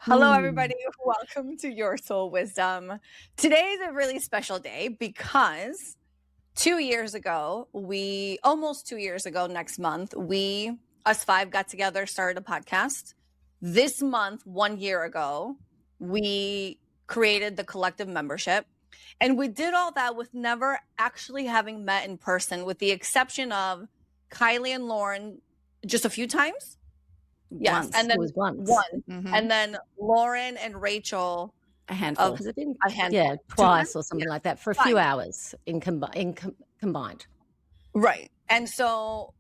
Hello, everybody. Welcome to Your Soul Wisdom. Today is a really special day because 2 years ago, almost 2 years ago next month, us five got together, started a podcast. This month, 1 year ago, we created the collective membership. And we did all that with never actually having met in person, with the exception of Kylie and Lauren just a few times. Yes, Once. and then It was once. one, Mhm. and then Lauren and Rachel A handful. Has it been? a handful. Yeah, twice or something like that for a few hours combined. Right. And so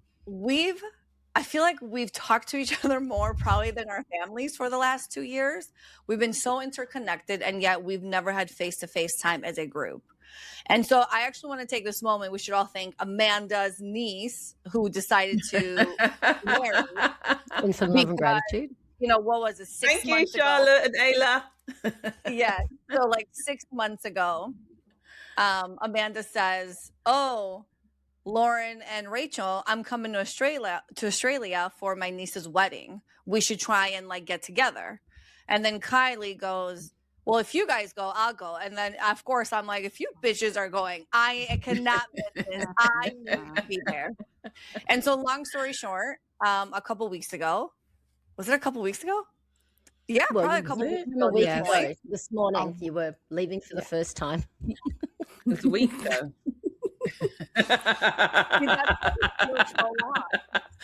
I feel like we've talked to each other more probably than our families for the last 2 years. We've been so interconnected, and yet we've never had face-to-face time as a group. And so I actually want to take this moment. We should all thank Amanda's niece who decided to marry. Infinite love and gratitude. You know, what was it, 6 Thank you, months ago? Charlotte and Ayla. Yeah. So like 6 months ago, Amanda says, "Oh, Lauren and Rachel, I'm coming to Australia for my niece's wedding. We should try and like get together." And then Kylie goes, "Well, if you guys go, I'll go." And then of course I'm like, if you bitches are going, I cannot miss this. I need to be there. And so long story short, a couple weeks ago, was it a couple weeks ago? Yeah, probably a couple weeks ago. A week Yes. ago, this morning, you were leaving for the first time. It's a week ago.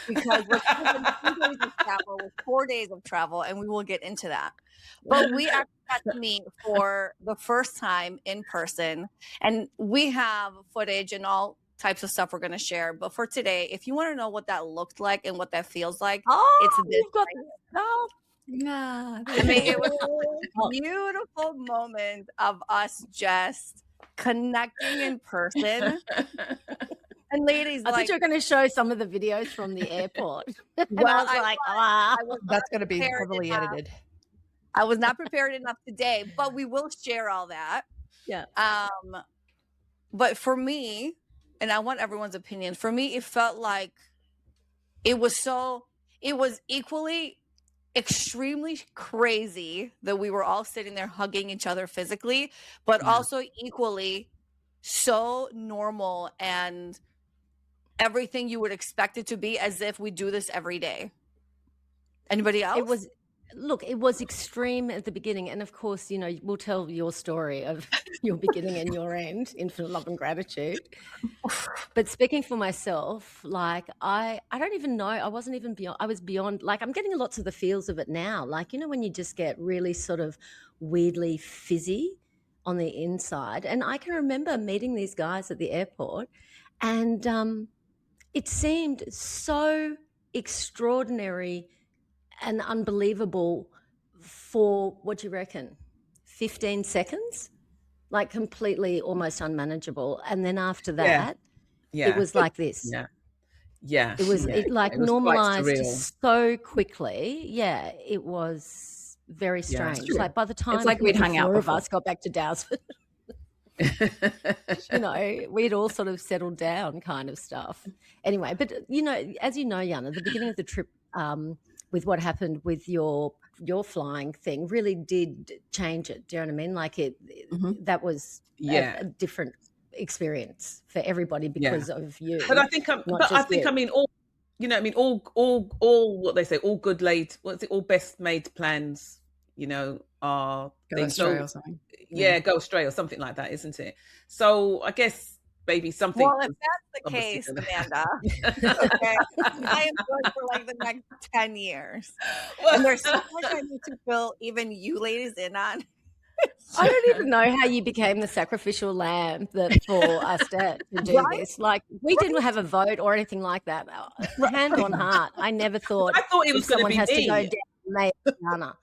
Because we're 2 days of travel, with 4 days of travel, and we will get into that. But we actually got to meet for the first time in person, and we have footage and all types of stuff we're going to share. But for today, if you want to know what that looked like and what that feels like, it's this. You've got right the stuff. Yeah. I mean, it was a beautiful moment of us just connecting in person. And ladies, I like, thought you were going to show some of the videos from the airport. And well, I was like, I was not That's going to be prepared heavily enough. edited. I was not prepared enough today, but we will share all that. Yeah. But for me, and I want everyone's opinion, for me, it felt like it was equally extremely crazy that we were all sitting there hugging each other physically, but also equally so normal and everything you would expect it to be, as if we do this every day. Anybody else? It was extreme at the beginning. And of course, you know, we'll tell your story of your beginning and your end, infinite love and gratitude. But speaking for myself, like I don't even know, I wasn't even beyond, I was beyond, like I'm getting lots of the feels of it now. Like, you know, when you just get really sort of weirdly fizzy on the inside. And I can remember meeting these guys at the airport, and it seemed so extraordinary and unbelievable for, what do you reckon, 15 seconds? Like completely almost unmanageable. And then after that, it was like this. Yeah. It was it was quite normalized surreal. so quickly. Yeah, it was very strange. true. Like by the time like we'd hung out four of before. us got back to Daylesford, you know, we'd all sort of settled down kind of stuff. Anyway, but, you know, as you know, Yiannah, the beginning of the trip with what happened with your flying thing really did change it. Do you know what I mean? Like that was a different experience for everybody because of you. But I think all what they say, all good laid, all best made plans, you know, are Go astray or something. Go astray or something like that, isn't it? So I guess maybe something. Well, if that's the case, Amanda, okay, I am good for like the next 10 years. And there's so much I need to fill even you ladies in on. I don't even know how you became the sacrificial lamb for us to do this. Like, we didn't have a vote or anything like that. Hand on heart, I never thought. I thought it was going to be has me. to go down Yiannah.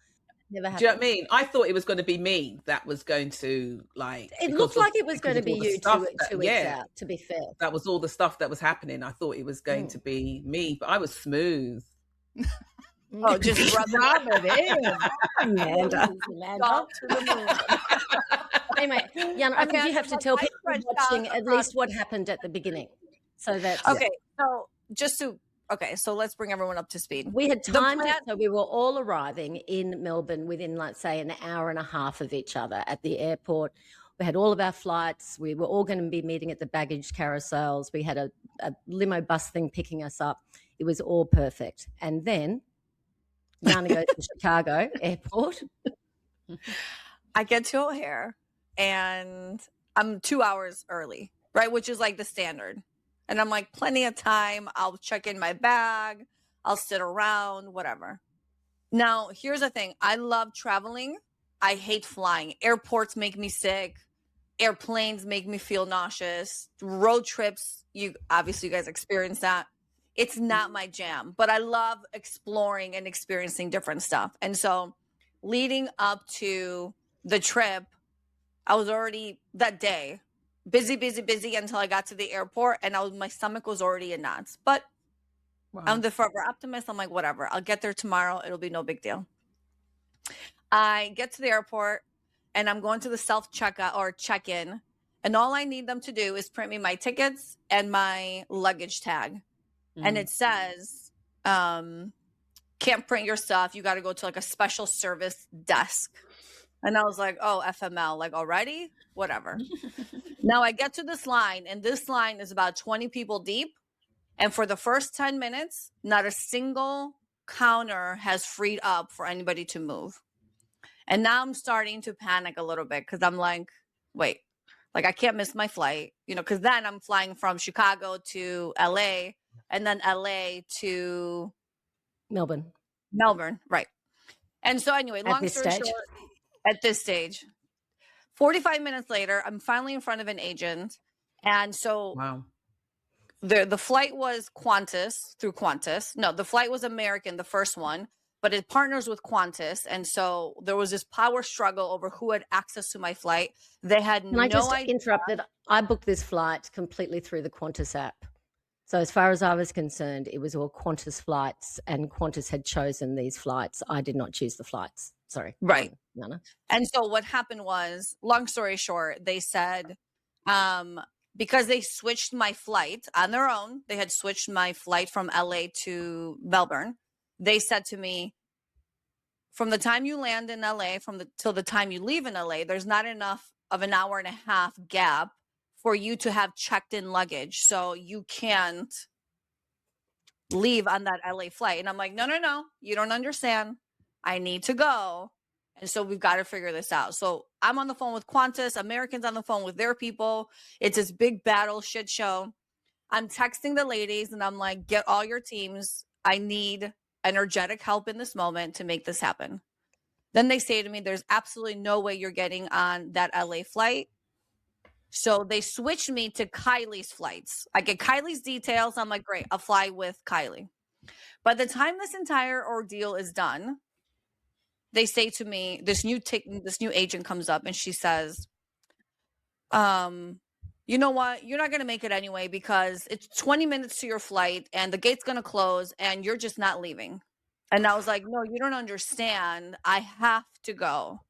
Never happened. Do you know what I mean? I thought it was going to be me that was going to, like. It looked like it was going to be you 2 weeks out, to be fair. That was all the stuff that was happening. I thought it was going to be me, but I was smooth. Oh, just rub it in. Amanda. Anyway, Yiannah, I think you have to tell people watching at least what happened at the beginning. So that's okay. So just to okay, so let's bring everyone up to speed. We had The timed it plan, so we were all arriving in Melbourne within, let's say, an hour and a half of each other at the airport. We had all of our flights. We were all going to be meeting at the baggage carousels. We had a limo bus thing picking us up. It was all perfect. And then Yiannah goes to Chicago airport. I get to O'Hare and I'm 2 hours early, right? Which is like the standard. And I'm like, plenty of time. I'll check in my bag. I'll sit around, whatever. Now, here's the thing. I love traveling. I hate flying. Airports make me sick. Airplanes make me feel nauseous. Road trips, you guys experience that. It's not my jam, but I love exploring and experiencing different stuff. And so leading up to the trip, I was already that day busy until I got to the airport, and my stomach was already in knots. But I'm the forever optimist. I'm like, whatever. I'll get there tomorrow. It'll be no big deal. I get to the airport and I'm going to the self checkout or check-in, and all I need them to do is print me my tickets and my luggage tag. And it says, can't print your stuff. You got to go to like a special service desk. And I was like, oh, FML, like already? Whatever. Now I get to this line, and this line is about 20 people deep. And for the first 10 minutes, not a single counter has freed up for anybody to move. And now I'm starting to panic a little bit because I'm like, wait, like I can't miss my flight, because then I'm flying from Chicago to LA and then LA to Melbourne. Right. And so anyway, long story short, at this stage, 45 minutes later, I'm finally in front of an agent. And so the flight was through Qantas. No, the flight was American, the first one, but it partners with Qantas. And so there was this power struggle over who had access to my flight. They had Can I just idea. interrupt that? I booked this flight completely through the Qantas app. So as far as I was concerned, it was all Qantas flights, and Qantas had chosen these flights. I did not choose the flights. Sorry. Right. Yiannah. And so what happened was, long story short, they said, because they switched my flight on their own, they had switched my flight from LA to Melbourne. They said to me, from the time you land in LA, till the time you leave in LA, there's not enough of an hour and a half gap for you to have checked in luggage. So you can't leave on that LA flight. And I'm like, no, you don't understand. I need to go. And so we've got to figure this out. So I'm on the phone with Qantas, Americans on the phone with their people. It's this big battle shit show. I'm texting the ladies and I'm like, get all your teams. I need energetic help in this moment to make this happen. Then they say to me, there's absolutely no way you're getting on that LA flight. So they switched me to Kylie's flights. I get Kylie's details. I'm like, great, I'll fly with Kylie. By the time this entire ordeal is done, they say to me, this new agent comes up and she says, you know what? You're not going to make it anyway because it's 20 minutes to your flight and the gate's going to close and you're just not leaving. And I was like, no, you don't understand. I have to go.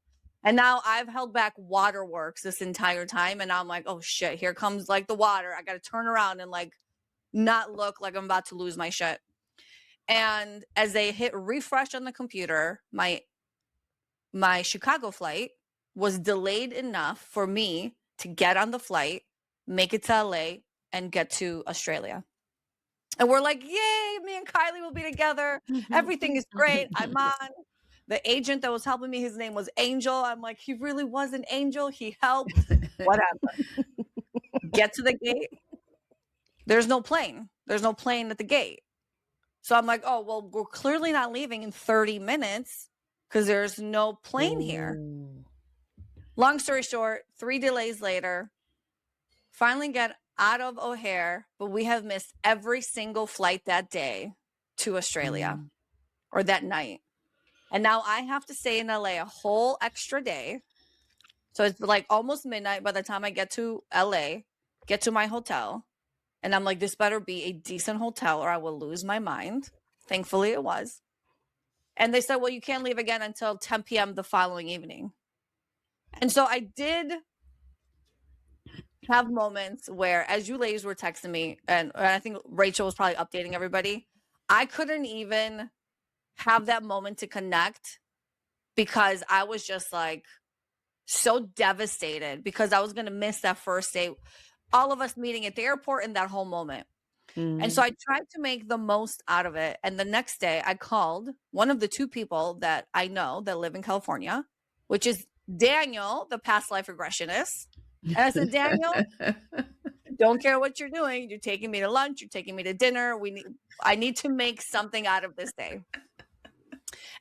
And now I've held back waterworks this entire time. And now I'm like, oh shit, here comes like the water. I got to turn around and like not look like I'm about to lose my shit. And as they hit refresh on the computer, my Chicago flight was delayed enough for me to get on the flight, make it to LA, and get to Australia. And we're like, yay, me and Kylie will be together. Everything is great. I'm on. The agent that was helping me, his name was Angel. I'm like, he really was an angel. He helped. Whatever. Get to the gate. There's no plane. There's no plane at the gate. So I'm like, oh, well, we're clearly not leaving in 30 minutes because there's no plane here. Long story short, 3 delays later, finally get out of O'Hare, but we have missed every single flight that day to Australia or that night. And now I have to stay in LA a whole extra day. So it's like almost midnight by the time I get to LA, get to my hotel. And I'm like, this better be a decent hotel or I will lose my mind. Thankfully it was. And they said, well, you can't leave again until 10 p.m. the following evening. And so I did have moments where, as you ladies were texting me, and I think Rachel was probably updating everybody, I couldn't even have that moment to connect because I was just like so devastated because I was going to miss that first day. All of us meeting at the airport in that whole moment. And so I tried to make the most out of it. And the next day I called one of the two people that I know that live in California, which is Daniel, the past life regressionist. And I said, Daniel, don't care what you're doing. You're taking me to lunch. You're taking me to dinner. I need to make something out of this day.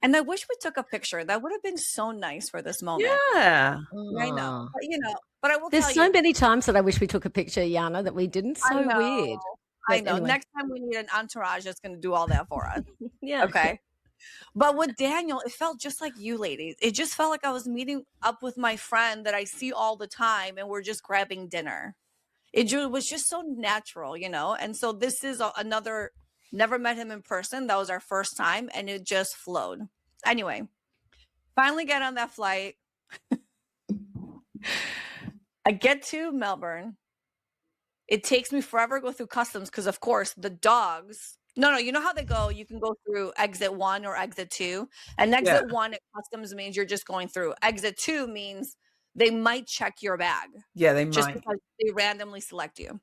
And I wish we took a picture. That would have been so nice for this moment. Yeah. I know. But, but I will There's tell so you. many times that I wish we took a picture, Yiannah, that we didn't. So weird. I know. Anyway. Next time we need an entourage that's going to do all that for us. Yeah. Okay. But with Daniel, it felt just like you ladies. It just felt like I was meeting up with my friend that I see all the time and we're just grabbing dinner. It was just so natural, And so this is another, never met him in person. That was our first time and it just flowed. Anyway, finally get on that flight. I get to Melbourne. It takes me forever to go through customs because, of course, the dogs. No, you know how they go? You can go through exit 1 or exit 2. And exit 1 at customs means you're just going through. Exit 2 means they might check your bag. Yeah, they just might. Because they randomly select you.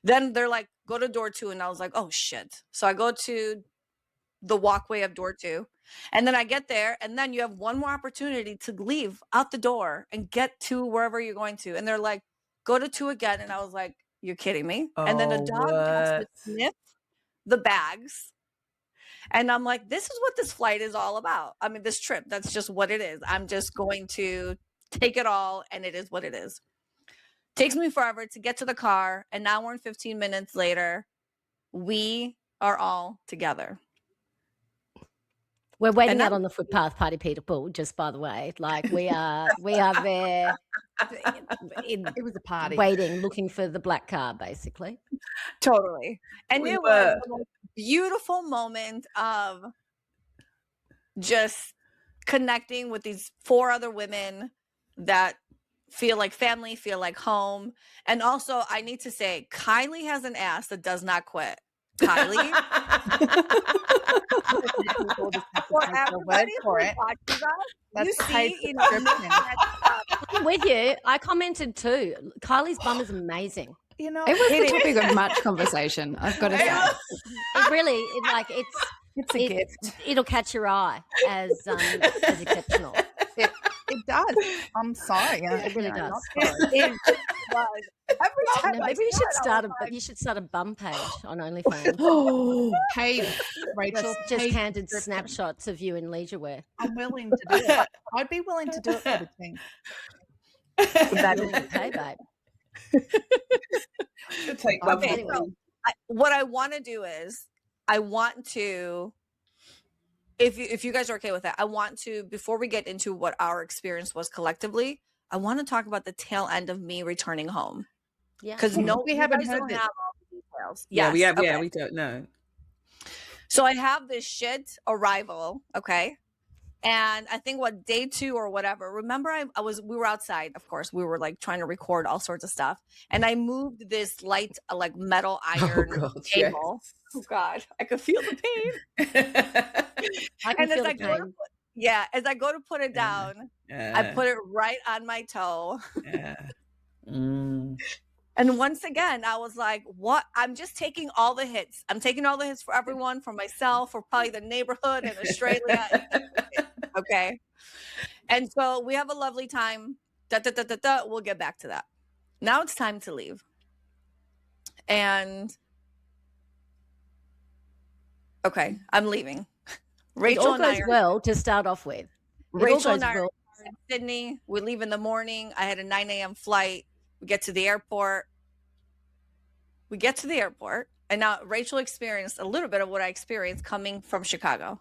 Then they're like, go to door 2. And I was like, oh, shit. So I go to the walkway of door 2. And then I get there. And then you have one more opportunity to leave out the door and get to wherever you're going to. And they're like, go to 2 again. And I was like, you're kidding me. And then the dog has to sniff the bags. And I'm like, this is what this flight is all about. I mean, this trip, that's just what it is. I'm just going to take it all. And it is what it is. Takes me forever to get to the car. An hour and 15 minutes later, we are all together. We're waiting out on the footpath, Party People, just by the way. Like we are there. It was a party. Waiting, looking for the black car, basically. Totally. And it was the most beautiful moment of just connecting with these 4 other women that feel like family, feel like home. And also, I need to say, Kylie has an ass that does not quit. Kylie. For everybody for it. Watches us, That's you see, I'm with you. I commented too. Kylie's bum is amazing. It was the topic of much conversation, I've got to say. It really, it's a gift. It'll catch your eye as exceptional. It does. I'm sorry. It really does. It does. Every time maybe you should start a bum page on OnlyFans. Hey, Rachel. Just candid snapshots of you in leisure wear. I'm willing to do it. I'd be willing to do it for the team. That is the pay, babe. Anyway, what I want to do is I want to, if you guys are okay with that, I want to, before we get into what our experience was collectively, I want to talk about the tail end of me returning home. Yeah. Because we haven't heard don't this. have all the details. Yeah, Yes, we have. okay. Yeah, we don't know. So I have this shit arrival, okay? And I think day 2 or whatever. Remember, we were outside, of course. We were like trying to record all sorts of stuff. And I moved this light, like metal iron table. Yes. Oh God, I could feel the pain. I can feel the pain. As I go to put it down, I put it right on my toe. And once again, I was like, what? I'm just taking all the hits. I'm taking all the hits for everyone, for myself, for probably the neighborhood in Australia. Okay. And so we have a lovely time. We'll get back to that. Now it's time to leave. And okay, I'm leaving. Rachel it all goes well to start off with. Rachel and I are in Sydney. We leave in the morning. I had a 9 a.m. flight. We get to the airport. And now Rachel experienced a little bit of what I experienced coming from Chicago.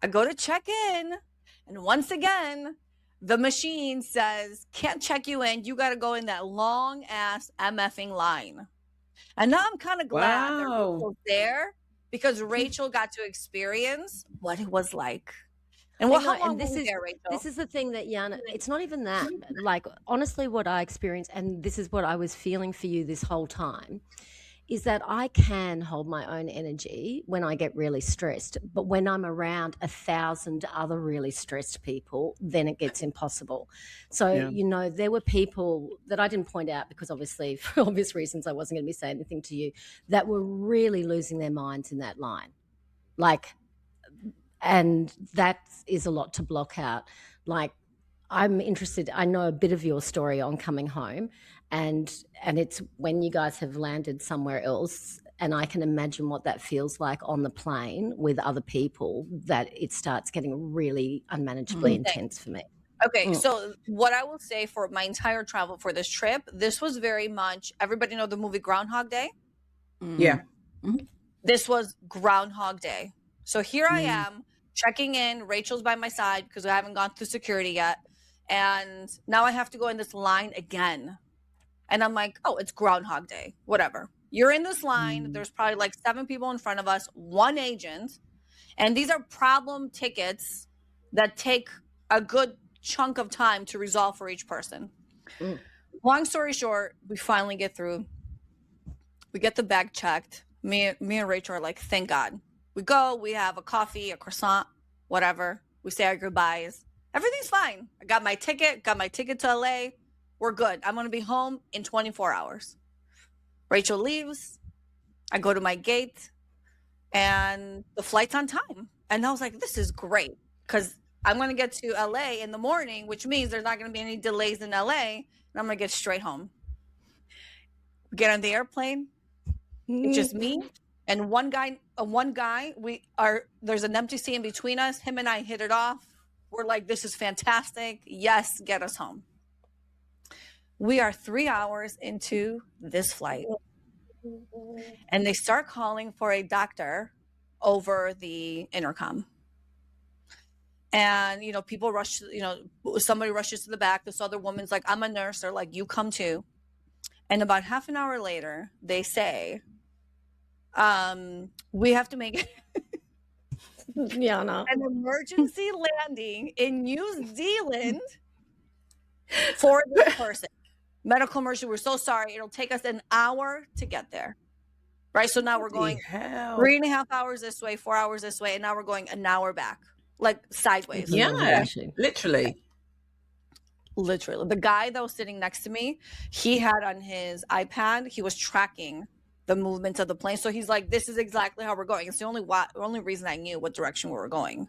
I go to check in, and once again, the machine says, can't check you in. You got to go in that long ass MFing line. And now I'm kind of glad that Rachel's there because Rachel got to experience what it was like. And how long was there, Rachel? This is the thing that Yiannah, it's not even that. Like, honestly, what I experienced, and this is what I was feeling for you this whole time, is that I can hold my own energy when I get really stressed. But when I'm around 1,000 other really stressed people, then it gets impossible. So, Yeah. there were people that I didn't point out because obviously, for obvious reasons, I wasn't going to be saying anything to you, that were really losing their minds in that line. And that is a lot to block out. I'm interested, I know a bit of your story on coming home, and it's when you guys have landed somewhere else, and I can imagine what that feels like on the plane with other people, that it starts getting really unmanageably intense for me. Okay, so what I will say for my entire travel for this trip, this was very much, everybody know the movie Groundhog Day? Yeah. This was Groundhog Day. So here I am checking in. Rachel's by my side because I haven't gone through security yet. And now I have to go in this line again. And I'm like, oh, it's Groundhog Day. Whatever. You're in this line. There's probably like 7 people in front of us, 1 agent. And these are problem tickets that take a good chunk of time to resolve for each person. Long story short, we finally get through. We get the bag checked. Me and Rachel are like, thank God. We go, we have a coffee, a croissant, whatever. We say our goodbyes. Everything's fine. I got my ticket to LA. We're good. I'm going to be home in 24 hours. Rachel leaves. I go to my gate and the flight's on time. And I was like, this is great because I'm going to get to LA in the morning, which means there's not going to be any delays in LA. And I'm going to get straight home. We get on the airplane. It's just me and one guy. There's an empty seat in between us. Him and I hit it off. We're like, this is fantastic. Yes, get us home. We are 3 hours into this flight. And they start calling for a doctor over the intercom. And, people rush, somebody rushes to the back. This other woman's like, I'm a nurse. They're like, you come too. And about half an hour later, they say, we have to make Yiannah. an emergency landing in New Zealand for this person. Medical emergency. We're so sorry. It'll take us an hour to get there. Right. So now we're going 3.5 hours this way, 4 hours this way. And now we're going an hour back, like sideways. Yeah, literally. The guy that was sitting next to me, he had on his iPad, he was tracking the movements of the plane. So he's like, this is exactly how we're going. It's the only reason I knew what direction we were going.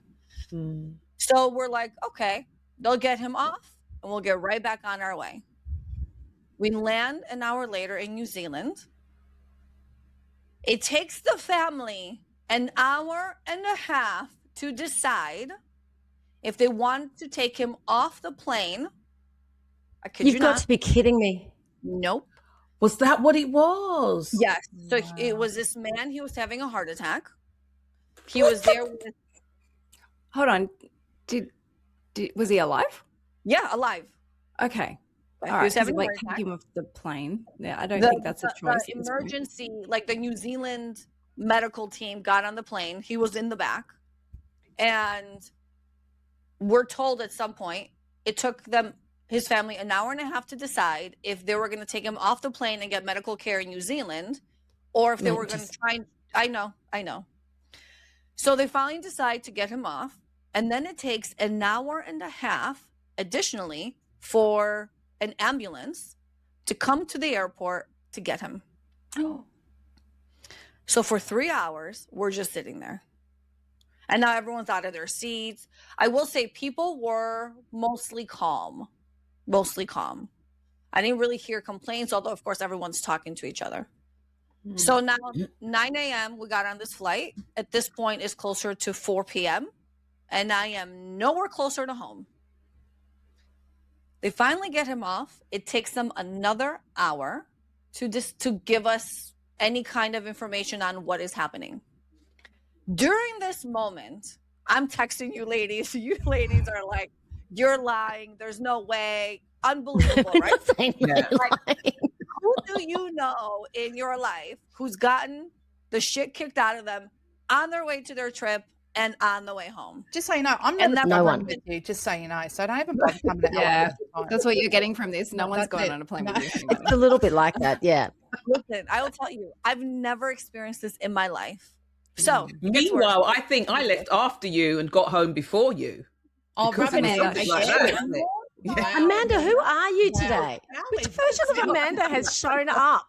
So we're like, okay, they'll get him off and we'll get right back on our way. We land an hour later in New Zealand. It takes the family an hour and a half to decide if they want to take him off the plane. I kid you not. You've got to be kidding me. Nope. Was that what it was? Yes. So it was this man. He was having a heart attack. He was there with... Hold on. Was he alive? Yeah, alive. Okay. But All he was right. having a Like heart attack. kicking him off the plane. Yeah, I don't think that's a choice. The emergency, like the New Zealand medical team got on the plane. He was in the back. And we're told at some point it took his family an hour and a half to decide if they were going to take him off the plane and get medical care in New Zealand, or if they were going to try and... I know. So they finally decide to get him off. And then it takes an hour and a half additionally for an ambulance to come to the airport to get him. So for 3 hours, we're just sitting there. And now everyone's out of their seats. I will say people were mostly calm. I didn't really hear complaints, although, of course, everyone's talking to each other. So now 9 a.m., we got on this flight. At this point, it's closer to 4 p.m., and I am nowhere closer to home. They finally get him off. It takes them another hour to give us any kind of information on what is happening. During this moment, I'm texting you ladies. You ladies are like, you're lying. There's no way. Unbelievable, right? Yeah. Like, who do you know in your life who's gotten the shit kicked out of them on their way to their trip and on the way home? Just so you know, I'm not no one with you, just so you know. So don't even bother coming to Yeah, that's what you're getting from this. No one's that's going it. on a plane No. with you. It's a little bit like that, yeah. Listen, I will tell you, I've never experienced this in my life. So, it gets worse. Meanwhile, I think I left after you and got home before you. Oh, Because it was Amanda, something like that, isn't it? Yeah. Amanda, who are you Wow. today? How Which is version this? of Amanda has shown up?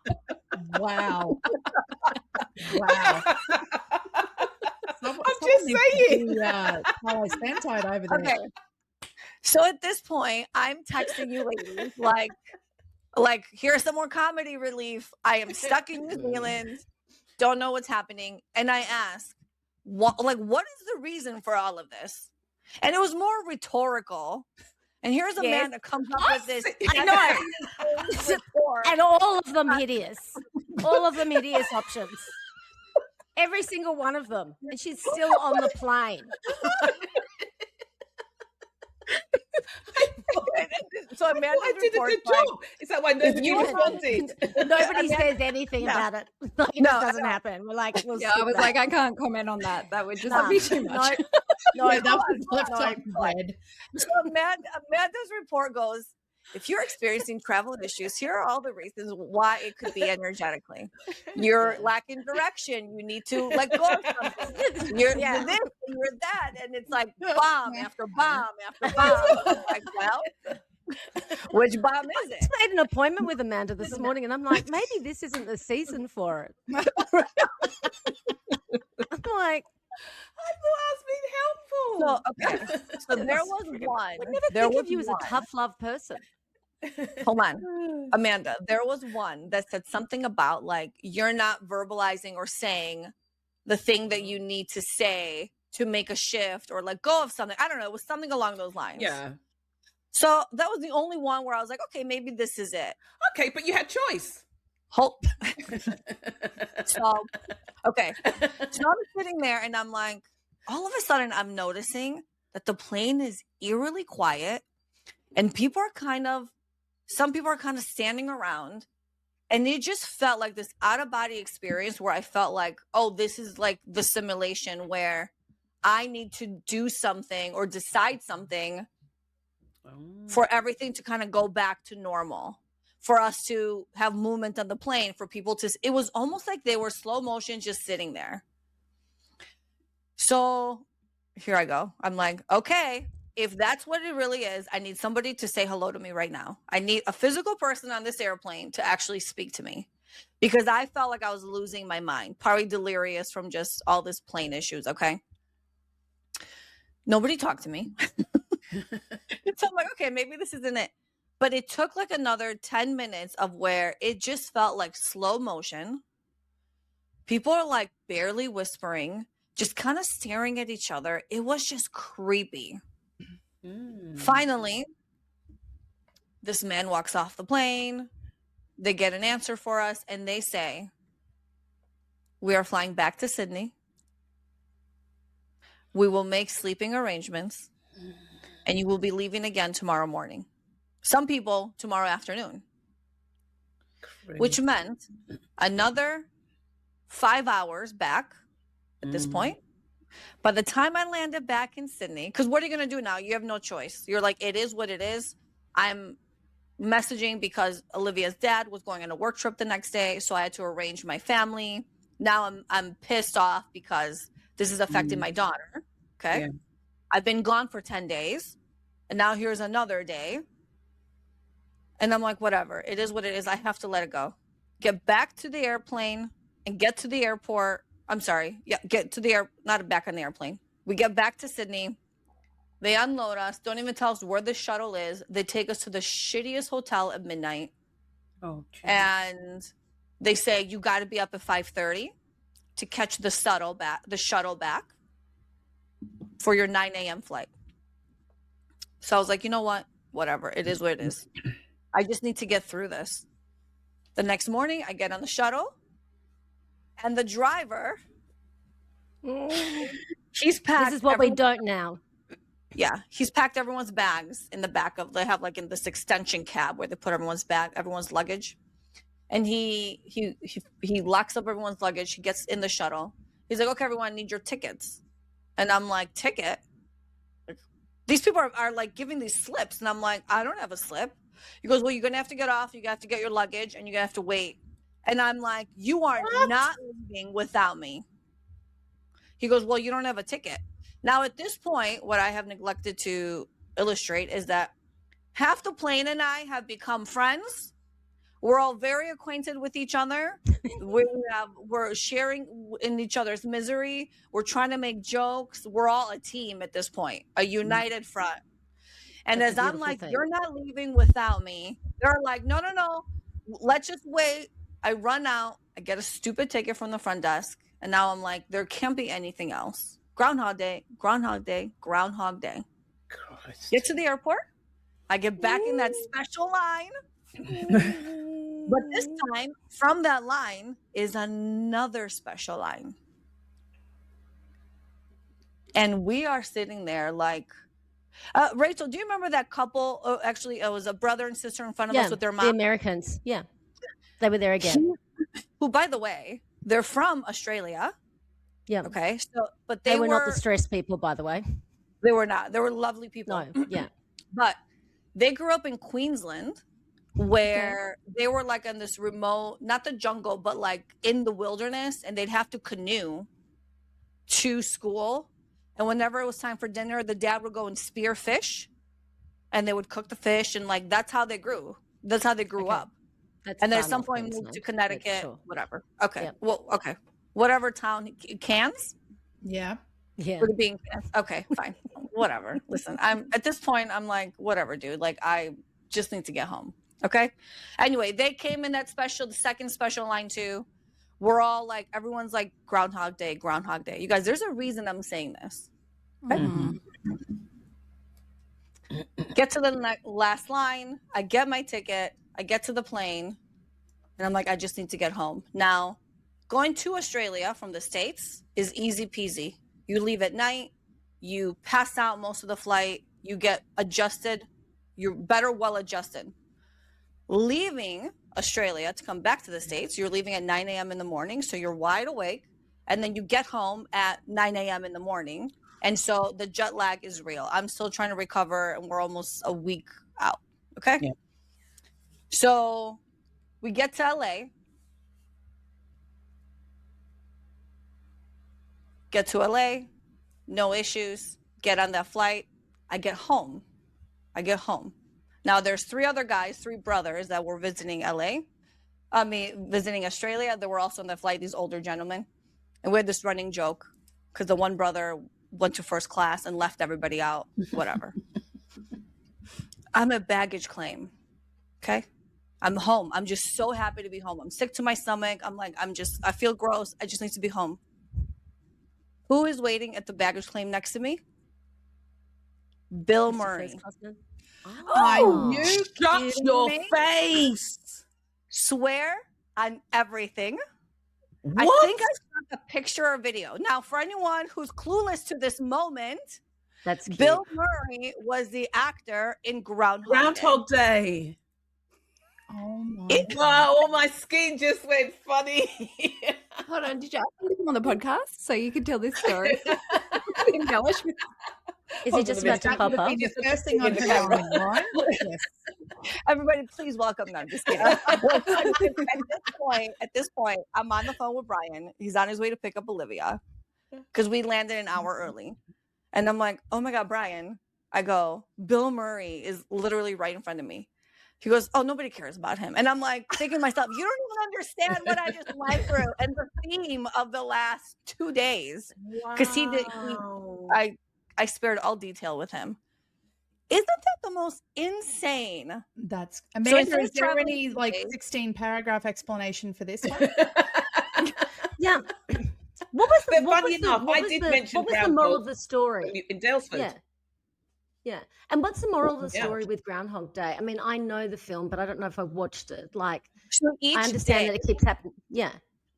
Wow. Wow. I'm just saying. Carlos Fantide over there. Okay. So at this point, I'm texting you ladies like here's some more comedy relief. I am stuck in New Zealand, don't know what's happening, and I ask, what is the reason for all of this? And it was more rhetorical. And here's Amanda comes up with this. I know. And all of them hideous. All of them hideous options. Every single one of them. And she's still on the plane. So Amanda I did a good job. Is that why nobody you- responded? Nobody says anything about it. Like, it just doesn't happen. We're like, we'll Yeah, I was like, I can't comment on that. That would just be too much. No, that was left on red. So Amanda's report goes, if you're experiencing travel issues, here are all the reasons why it could be energetically. You're lacking direction. You need to let go of something. You're this and you're that. And it's like bomb after bomb after bomb. I'm like, well, which bomb is it? I made an appointment with Amanda this morning and I'm like, maybe this isn't the season for it. I'm like, I thought I was being helpful. So, okay. So there was one. I would never think of you as a tough love person. Hold on. Amanda, there was one that said something about like you're not verbalizing or saying the thing that you need to say to make a shift or let go of something. I don't know. It was something along those lines. Yeah. So that was the only one where I was like, okay, maybe this is it. Okay, but you had choice. So, okay. So I'm sitting there and I'm like, all of a sudden I'm noticing that the plane is eerily quiet and some people are kind of standing around. And it just felt like this out of body experience where I felt like, oh, this is like the simulation where I need to do something or decide something for everything to kind of go back to normal, for us to have movement on the plane, for people to, it was almost like they were slow motion just sitting there. So here I go. I'm like, okay, if that's what it really is, I need somebody to say hello to me right now. I need a physical person on this airplane to actually speak to me because I felt like I was losing my mind, probably delirious from just all this plane issues. Okay. Nobody talked to me. So I'm like, okay, maybe this isn't it. But it took like another 10 minutes of where it just felt like slow motion. People are like barely whispering, just kind of staring at each other. It was just creepy. Finally, this man walks off the plane. They get an answer for us and they say, we are flying back to Sydney. We will make sleeping arrangements and you will be leaving again tomorrow morning. Some people tomorrow afternoon, which meant another 5 hours back at this point. By the time I landed back in Sydney, because what are you going to do now? You have no choice. You're like, it is what it is. I'm messaging because Olivia's dad was going on a work trip the next day. So I had to arrange my family. Now I'm pissed off because this is affecting my daughter. Okay. Yeah. I've been gone for 10 days and now here's another day. And I'm like, whatever, it is what it is. I have to let it go. Get back to the airplane and get to the airport. I'm sorry. Yeah, get to the not back on the airplane. We get back to Sydney. They unload us. Don't even tell us where the shuttle is. They take us to the shittiest hotel at midnight. Oh, geez. And they say you got to be up at 5:30 to catch the shuttle back for your 9 a.m. flight. So I was like, you know what? Whatever. It is what it is. I just need to get through this. The next morning, I get on the shuttle. And the driver, he's packed. This is what we don't now. Yeah, he's packed everyone's bags in the back of. They have like in this extension cab where they put everyone's luggage, and he locks up everyone's luggage. He gets in the shuttle. He's like, "Okay, everyone, I need your tickets," and I'm like, "Ticket?" These people are like giving these slips, and I'm like, "I don't have a slip." He goes, "Well, you're gonna have to get off. You have to get your luggage, and you're gonna have to wait And I'm like, you are not leaving without me. He goes, well, you don't have a ticket. Now, at this point, what I have neglected to illustrate is that half the plane and I have become friends. We're all very acquainted with each other. We're sharing in each other's misery. We're trying to make jokes. We're all a team at this point, a united front. And That's as a I'm beautiful like, thing. you're not leaving without me. They're like, no, let's just wait. I run out. I get a stupid ticket from the front desk. And now I'm like, there can't be anything else. Groundhog Day, Groundhog Day, Groundhog Day. Christ. Get to the airport. I get back in that special line. But this time, from that line is another special line. And we are sitting there like, Rachel, do you remember that couple? Oh, actually, it was a brother and sister in front of us with their The mom. Americans. Yeah. They were there again. Who, by the way, they're from Australia. Yeah. Okay. So, but They were not the stressed people, by the way. They were not. They were lovely people. No. Yeah. But they grew up in Queensland, where they were like in this remote, not the jungle, but like in the wilderness, and they'd have to canoe to school. And whenever it was time for dinner, the dad would go and spear fish, and they would cook the fish, and like that's how they grew. That's how they grew up. That's And then at far some north point moved Queensland. to Connecticut, Yeah, sure. whatever. Okay. Yeah. Well, okay. Whatever town, Cairns? Yeah. Yeah. Would it be in Cairns? Okay, fine. Whatever. Listen, I'm at this point, I'm like, whatever, dude. Like, I just need to get home. Okay. Anyway, they came in that special, the second special line too. We're all like, everyone's like, Groundhog Day, Groundhog Day. You guys, there's a reason I'm saying this. Okay? Mm. Get to the last line. I get my ticket. I get to the plane. And I'm like, I just need to get home. Now, going to Australia from the States is easy peasy. You leave at night. You pass out most of the flight. You get adjusted. You're better well adjusted. Leaving Australia to come back to the States, you're leaving at 9 a.m. in the morning. So you're wide awake. And then you get home at 9 a.m. in the morning. And so the jet lag is real. I'm still trying to recover, and we're almost a week out. Okay. Yeah. So we get to LA. Get to LA. No issues. Get on that flight. I get home. Now there's three other guys, three brothers that were visiting visiting Australia. They were also on the flight, these older gentlemen. And we had this running joke because the one brother went to first class and left everybody out, whatever. I'm at baggage claim. Okay. I'm home. I'm just so happy to be home. I'm sick to my stomach. I'm like, I feel gross. I just need to be home. Who is waiting at the baggage claim next to me? Bill Murray. I Oh. knew. Shut your face. Swear on everything. What? I think I sent a picture or video. Now, for anyone who's clueless to this moment, That's cute. Bill Murray was the actor in Groundhog Day. Oh my It- God. Wow, all my skin just went funny. Hold on, did you ask him to come on the podcast so you could tell this story? Embellish with Is he just about to That pop would up? be the first thing I'd the do, camera. Lauren. Yes. Everybody, please welcome. No, I'm just kidding. At this point, I'm on the phone with Brian. He's on his way to pick up Olivia because we landed an hour early. And I'm like, oh my God, Brian. I go, Bill Murray is literally right in front of me. He goes, oh, nobody cares about him. And I'm like thinking to myself, you don't even understand what I just went through and the theme of the last 2 days. Because I spared all detail with him. Isn't that the most insane? That's instead Amanda. of Is there traveling any 2 like days- 16 paragraph explanation for this one? Yeah. What was But what funny was the, enough, what I was did the, mention what was the moral Groundhog of the story? in Daylesford. Yeah. Yeah. And what's the moral of the Yeah. story with Groundhog Day? I mean, I know the film, but I don't know if I watched it. Like, So each I understand day, that it keeps happening. Yeah.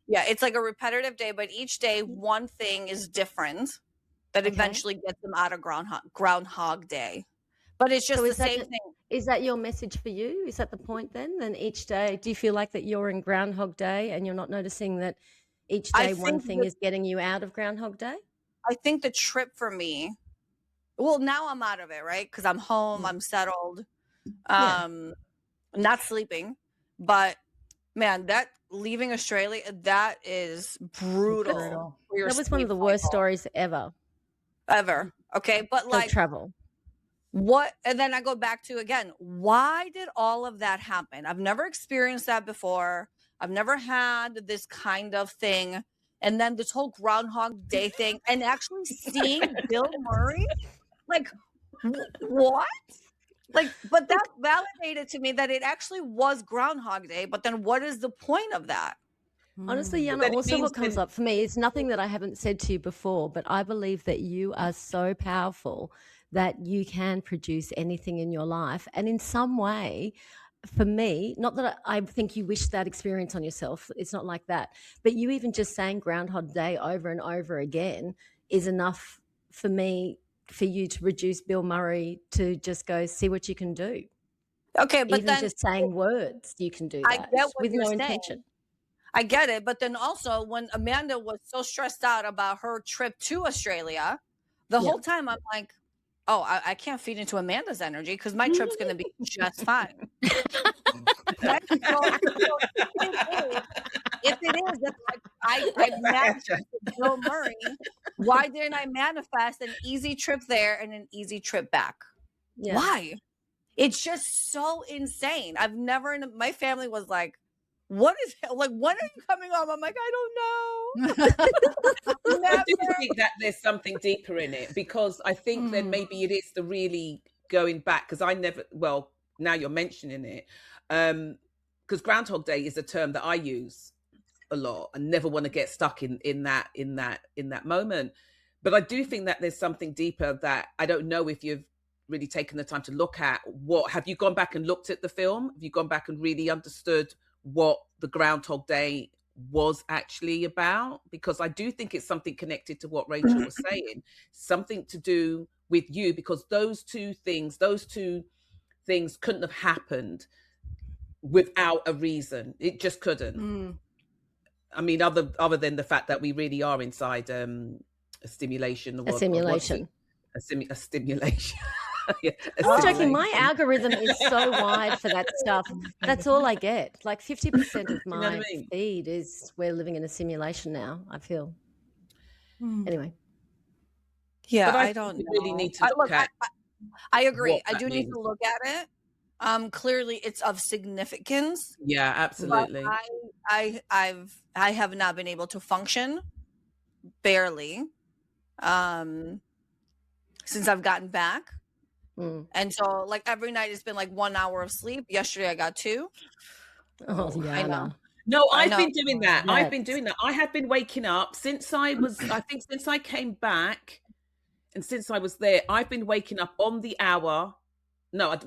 yeah, it's like a repetitive day, but each day one thing is different that Okay. eventually gets them out of Groundhog Day. But it's just So the is that same the- thing. Is that your message for you? Is that the point then? Then each day, do you feel like that you're in Groundhog Day and you're not noticing that each I day one think thing that- is getting you out of Groundhog Day? I think the trip for me, well, now I'm out of it, right? Because I'm home, I'm settled, Yeah. not sleeping. But man, that leaving Australia, that is brutal. Brutal. for your That was one of sleep the worst cycle stories ever. ever. Okay, but The like travel. what? And then I go back to again, why did all of that happen? I've never experienced that before. I've never had this kind of thing. And then this whole Groundhog Day thing, and actually seeing Bill Murray, like, what? Like, but that validated to me that it actually was Groundhog Day. But then what is the point of that? Honestly, Yiannah, then it also means what comes then- up for me is nothing that I haven't said to you before, but I believe that you are so powerful that you can produce anything in your life. And in some way, for me, not that I think you wish that experience on yourself, it's not like that, but you even just saying Groundhog Day over and over again is enough for me, for you to reduce Bill Murray to just go see what you can do. Okay, but Even then just saying words, you can do I that get what with you're no saying. intention. I get it. But then also, when Amanda was so stressed out about her trip to Australia, the Yeah. whole time I'm like, oh, I can't feed into Amanda's energy because my trip's going to be just fine. Right? If it is, if like I manifested Bill Murray, why didn't I manifest an easy trip there and an easy trip back? Yeah. Why? It's just so insane. I've never, my family was like, what is like, when are you coming home? I'm like, I don't know. I do think that there's something deeper in it, because I think then maybe it is the really going back, because I never, well, now you're mentioning it, because Groundhog Day is a term that I use a lot and never want to get stuck in that moment. But I do think that there's something deeper that I don't know if you've really taken the time to look at. What have you gone back and looked at the film? Have you gone back and really understood what the Groundhog Day was actually about? Because I do think it's something connected to what Rachel was saying, something to do with you, because those two things couldn't have happened without a reason. It just couldn't. I mean, other than the fact that we really are inside a stimulation. A simulation. A stimulation. Yeah, I'm not joking. My algorithm is so wide for that stuff. That's all I get. Like 50% of my feed is we're living in a simulation now, I feel. Anyway. Yeah, but I don't know. really need to look at I agree. what I do that need means. to look at it. Clearly it's of significance. Yeah, absolutely. But I have not been able to function, barely, since I've gotten back. And so like every night it's been like 1 hour of sleep. Yesterday I got 2. Oh, yeah, I know. No, I've been doing that. I've been doing that. I have been waking up since I came back, and since I was there, I've been waking up on the hour. Right.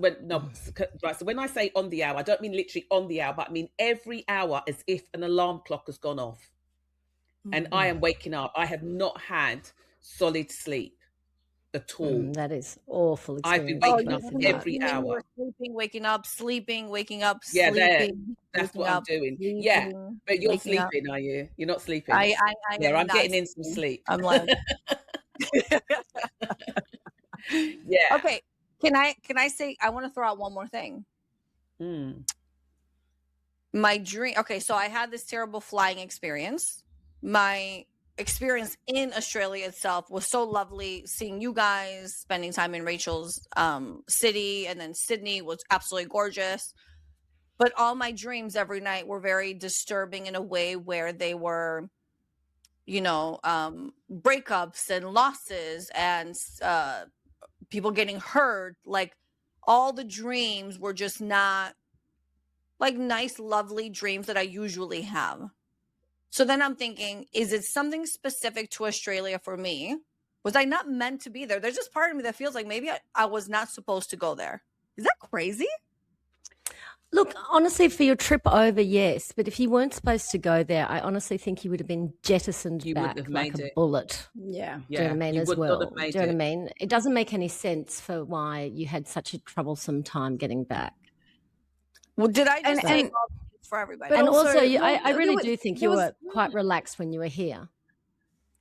So when I say on the hour, I don't mean literally on the hour, but I mean every hour, as if an alarm clock has gone off. And I am waking up. I have not had solid sleep at all. That is awful experience. I've been waking up every hour. Sleeping, waking up, sleeping, waking up, Yeah, sleeping. that's what I'm doing. Yeah, but you're sleeping, are you? You're not sleeping. Yeah, I'm getting in some sleep. I'm like, yeah. Okay. Can I say, I want to throw out one more thing. My dream. Okay, so I had this terrible flying experience. My experience in Australia itself was so lovely, seeing you guys, spending time in Rachel's city, and then Sydney was absolutely gorgeous. But all my dreams every night were very disturbing in a way where they were, breakups and losses and people getting hurt. Like all the dreams were just not like nice, lovely dreams that I usually have. So then I'm thinking, is it something specific to Australia for me? Was I not meant to be there? There's just part of me that feels like maybe I was not supposed to go there. Is that crazy? Look, honestly, for your trip over, yes. But if you weren't supposed to go there, I honestly think you would have been jettisoned back like a bullet. Yeah. Do you know what I mean? As well. Do you know what I mean? It doesn't make any sense for why you had such a troublesome time getting back. Well, did I just say for everybody? But also I really do think you were quite relaxed when you were here.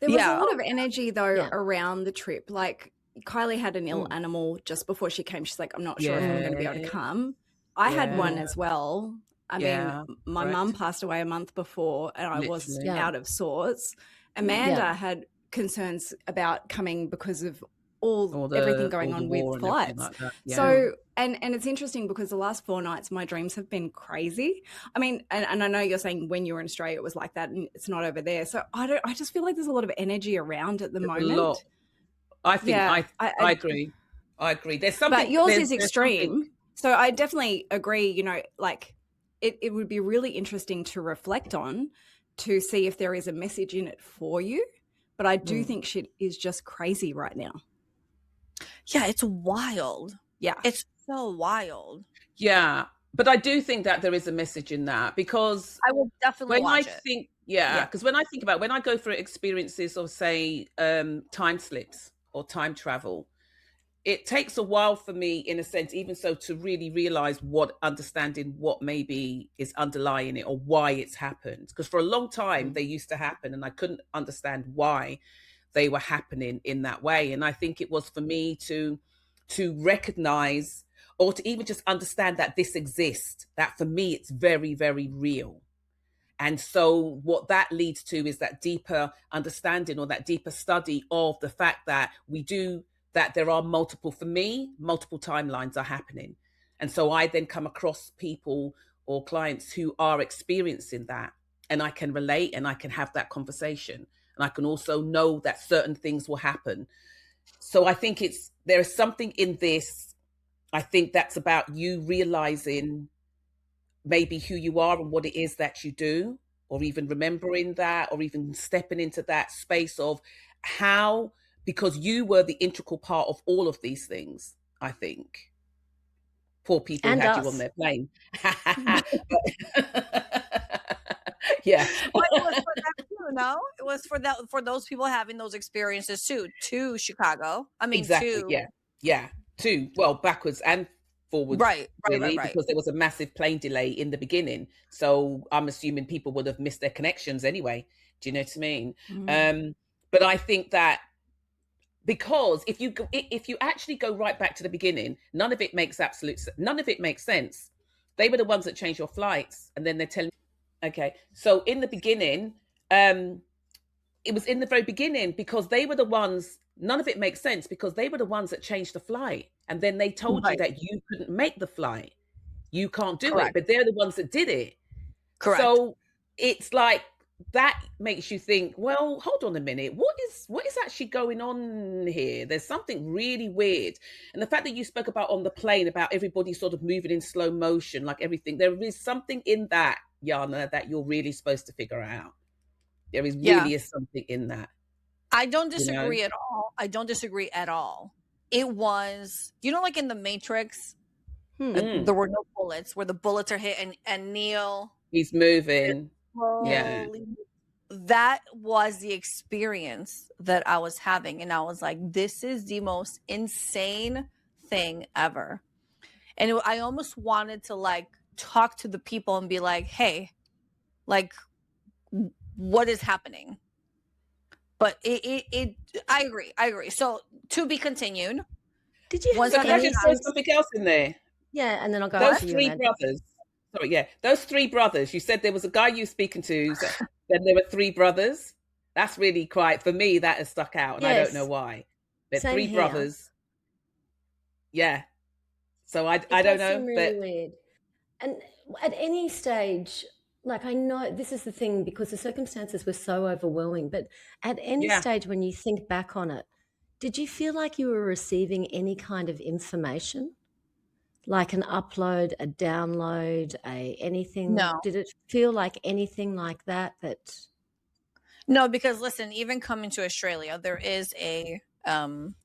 There was a lot of energy, though, around the trip. Like, Kylie had an ill animal just before she came. She's like, I'm not sure if I'm going to be able to come. I had one as well. I Yeah, mean, my correct. mum passed away a month before and I was Literally. Yeah. out of sorts. Amanda Yeah. had concerns about coming because of All everything the going on with war and everything flights. like that. Yeah. So, and it's interesting because the last 4 nights my dreams have been crazy. I mean, and I know you're saying when you were in Australia it was like that and it's not over there. So I just feel like there's a lot of energy around at the There's moment. a lot. I think Yeah, I agree. I agree. There's something, but yours is there's extreme. something- So I definitely agree, you know, like it would be really interesting to reflect on to see if there is a message in it for you. But I do think shit is just crazy right now. Yeah, it's wild. Yeah. It's so wild. Yeah, but I do think that there is a message in that, because I will definitely when I watch it. think, Yeah. because when I think about, when I go through experiences of, say, time slips or time travel, it takes a while for me, in a sense, even so, to really realize understanding what maybe is underlying it or why it's happened. Because for a long time they used to happen and I couldn't understand why they were happening in that way. And I think it was for me to recognize, or to even just understand that this exists, that for me it's very, very real. And so what that leads to is that deeper understanding, or that deeper study of the fact that that there are multiple timelines are happening. And so I then come across people or clients who are experiencing that, and I can relate and I can have that conversation. And I can also know that certain things will happen. So I think there is something in this, I think, that's about you realizing maybe who you are and what it is that you do, or even remembering that, or even stepping into that space of how, because you were the integral part of all of these things, I think. Poor people who And had you on us. their plane. Yeah. But it was for them too, no? It was for those people having those experiences too, to Chicago. I mean, Exactly. to Yeah. Two. Well, backwards and forwards, right. really, because there was a massive plane delay in the beginning. So I'm assuming people would have missed their connections anyway. Do you know what I mean? But I think that, because if you actually go right back to the beginning, none of it makes sense. They were the ones that changed your flights, and then they're telling. Okay, so in the beginning, it was in the very beginning, because they were the ones. None of it makes sense because they were the ones that changed the flight, and then they told you that you couldn't make the flight, you can't do it, but they're the ones that did it. Correct. So it's like, that makes you think, well, hold on a minute, what is actually going on here? There's something really weird. And the fact that you spoke about on the plane, about everybody sort of moving in slow motion, like everything, there is something in that, Yiannah, that you're really supposed to figure out. There is really is something in that. I don't disagree at all. I don't disagree at all. It was, like in the Matrix, there were no bullets, where the bullets are hit and Neo, he's moving. Yeah. That was the experience that I was having. And I was like, this is the most insane thing ever. And I almost wanted to like talk to the people and be like, hey, like, what is happening? But I agree. So to be continued. Did you have can I just throw something else in there? Yeah, and then I'll go those after you, three Amanda. brothers. Sorry, yeah, those three brothers. You said there was a guy you were speaking to. Then there were three brothers. That's really quite, for me, that has stuck out, and I don't know why. But Same three here. brothers. Yeah. So I don't know. Seem really weird. And at any stage, like, I know this is the thing, because the circumstances were so overwhelming, but at any stage when you think back on it, did you feel like you were receiving any kind of information? Like an upload, a download, anything? No. Did it feel like anything like that? No, because listen, even coming to Australia, there is a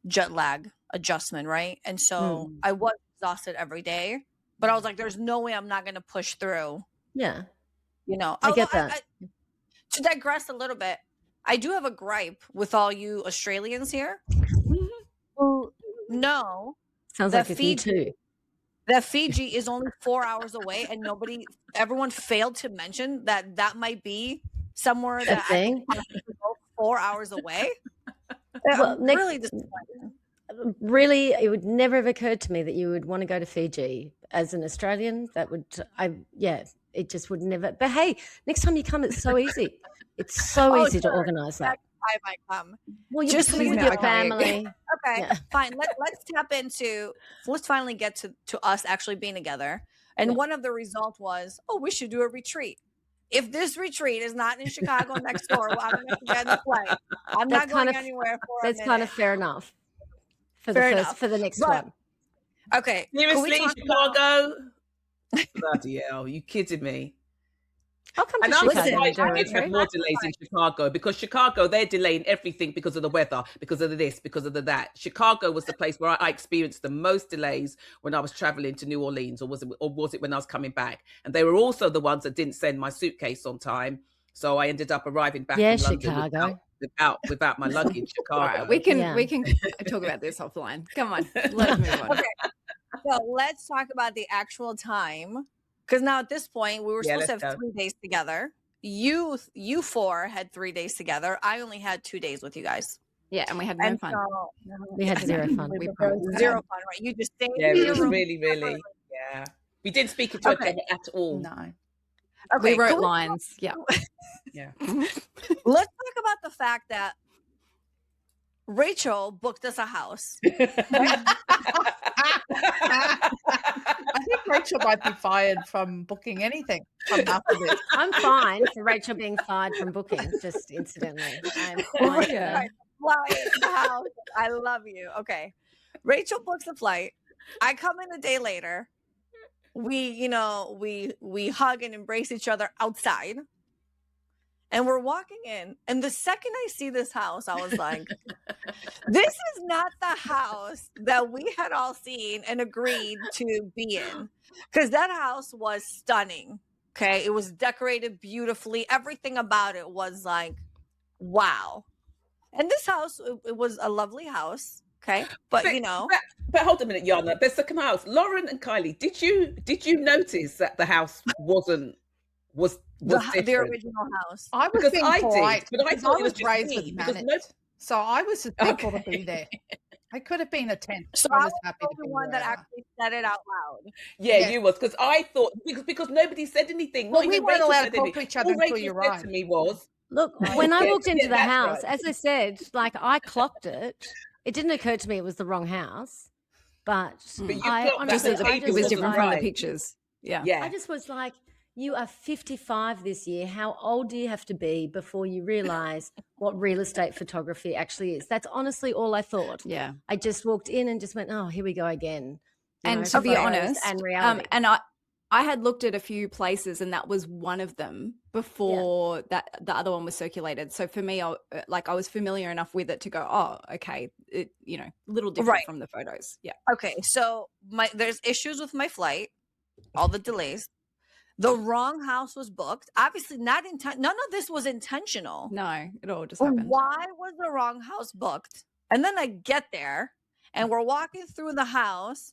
jet lag adjustment, right? And so I was exhausted every day, but I was like, there's no way I'm not going to push through. Yeah. I get that. To digress a little bit, I do have a gripe with all you Australians here who know Sounds like it's you too. that Fiji is only 4 hours away, and everyone failed to mention that might be somewhere that I can go 4 hours away. Well, really disappointed. Really, it would never have occurred to me that you would want to go to Fiji as an Australian. it just would never. But hey, next time you come, it's so easy. It's so easy to organise that. I might come. Well, you're Just coming with now your I can't wait. family. Okay, Yeah. fine. Let's finally get to us actually being together. And one of the results was, we should do a retreat. If this retreat is not in Chicago next door, I'm going to have to get in the flight. I'm That's not going kind of- anywhere for a That's minute. kind of fair enough for Fair the enough. for the next But- one. Okay. can we Seriously, talk about- Chicago? Bloody hell, you kidding me? I'll come to And I'm Chicago and surprised do a we didn't have retreat. more delays in Chicago, because Chicago, they're delaying everything because of the weather, because of this, because of the that. Chicago was the place where I experienced the most delays when I was traveling to New Orleans, or was it when I was coming back? And they were also the ones that didn't send my suitcase on time, so I ended up arriving back in London Chicago. without my luggage. Chicago. All right, we can Yeah. talk about this offline. Come on, let's move on. Okay. So let's talk about the actual time. Because now at this point, we were Yeah, supposed to let's have go. 3 days together. You four had 3 days together. I only had 2 days with you guys. Yeah, and we had no And fun. so We had zero fun. We were promise. both zero fun, right? You just stayed Yeah, in it your was room. really, yeah. We didn't speak to each Okay. other at all. No. Okay, We wrote can lines. Yeah. Yeah. let's talk about the fact that Rachel booked us a house. I think Rachel might be fired from booking anything from after this. I'm fine for Rachel being fired from booking, just incidentally. I'm fine. Yeah. Fly in the house. I love you. Okay. Rachel books a flight. I come in a day later. We hug and embrace each other outside. And we're walking in. And the second I see this house, I was like, this is not the house that we had all seen and agreed to be in. Because that house was stunning. Okay. It was decorated beautifully. Everything about it was like, wow. And this house, it was a lovely house. Okay. But But hold a minute, Yiannah. The second house, Lauren and Kylie. Did you notice that the house was the different? original house. I was Because being I did, polite but I because thought it was just raised me, with because manners. So I was just thankful to be there. I could have been a tent. So I I was was happy the to be only one that wherever. actually said it out loud. Yeah, Yeah. you was, because I thought because nobody said anything. Well, Not we even weren't Rachel allowed said to talk anything. to each other All until Rachel you said arrived. to me was, Look, when I Yeah, walked into yeah, the that's house, right. as I said, like I clocked it. It didn't occur to me it was the wrong house, but But you I clocked that honestly, the I table It was just different wasn't from the right. pictures. Yeah. yeah. I just was like, you are 55 this year. How old do you have to be before you realize what real estate photography actually is? That's honestly all I thought. Yeah. I just walked in and just went, oh, here we go again. You And know, to be photos honest, and reality. and I had looked at a few places, and that was one of them before that the other one was circulated. So for me, I was familiar enough with it to go, oh, okay, it a little different Right. from the photos. Yeah. Okay, so there's issues with my flight, all the delays. The wrong house was booked. Obviously, none of this was intentional. No, it all just But happened. why was the wrong house booked? And then I get there, and we're walking through the house,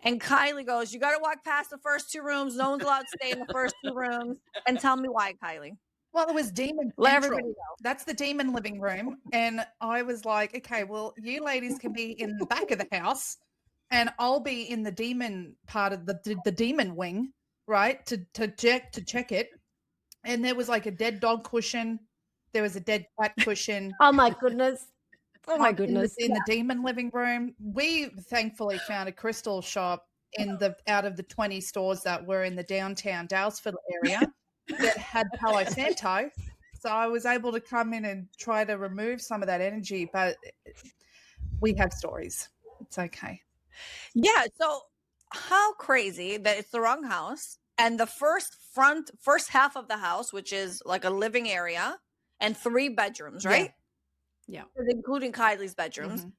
and Kylie goes, "You got to walk past the first 2 rooms. No one's allowed to stay in the first 2 rooms." And tell me why, Kylie. Well, it was demon Let central. everybody know. That's the demon living room. And I was like, okay, well, you ladies can be in the back of the house and I'll be in the demon part of the demon wing, right? To check it. And there was like a dead dog cushion. There was a dead cat cushion. Oh my goodness. Oh my in the- goodness. In the demon living room. We thankfully found a crystal shop out of the 20 stores that were in the downtown Daylesford area that had Palo Santo. So I was able to come in and try to remove some of that energy, but we have stories. It's okay. Yeah. So how crazy that it's the wrong house, and the first half of the house, which is like a living area and 3 bedrooms, right? Yeah. Including Kylie's bedrooms, Mhm.